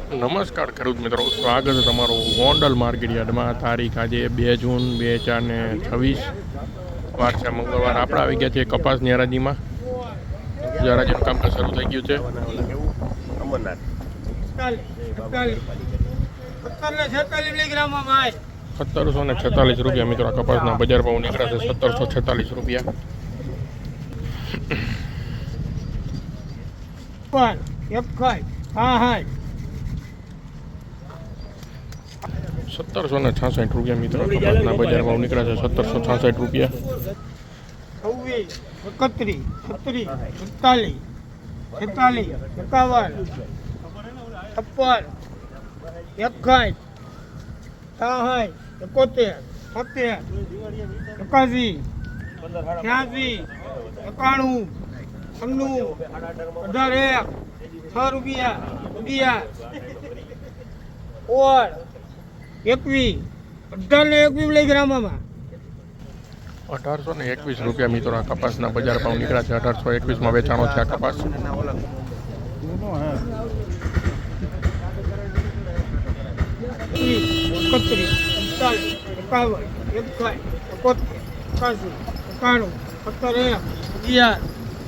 નમસ્કાર ખેડૂત મિત્રો, સ્વાગત છે તમારું ગોંડલ માર્કેટ યાર્ડમાં. તારીખ આજે 2 જૂન 2026, વાર છે મંગળવાર. આપણે આવી ગયા છીએ કપાસની હરાજીમાં. હરાજીનું કામકાજ શરૂ થઈ ગયું છે. 1746 રૂપિયા મિત્રો કપાસના બજાર ભાવ નીકળ્યા છે. 1746 રૂપિયા. હા 1766 રૂપિયા મિત્રો કપાસના બજાર ભાવ નીકળ્યા છે. 1766 રૂપિયા. 31, 32, 33, 46, 47, 56, 61, 61, 71, 72, 81, 91, 90, 18, 6 રૂપિયા, 11, 21, 18 લઈ ગ્રામમાં 1821 રૂપિયા મિત્રો આ કપાસના બજાર ભાવ નીકળ્યા છે. 1821 વેચાણો છે આ કપાસ.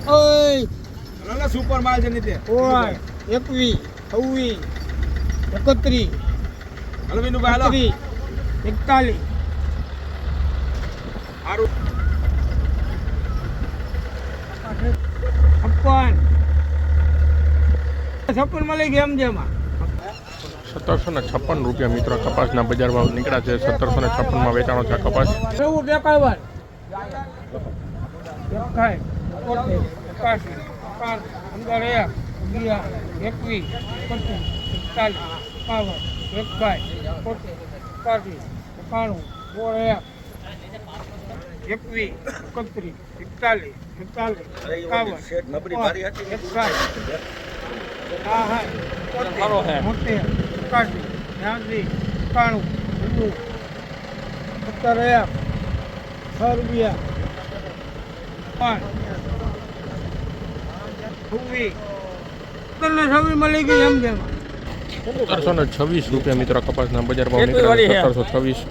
31, સુપર માલ છે નીચે 21, 26, 31, 41, 41, છપ્પન માં લઈ ગયા એમ જેમાં 1756 રૂપિયા મિત્રો કપાસના બજાર ભાવ નીકળ્યા છે. 1756 વેચાણો છે આ કપાસ. 1726 રૂપિયા મિત્રો કપાસના બજાર ભાવ નીકળ્યા છે. 1726.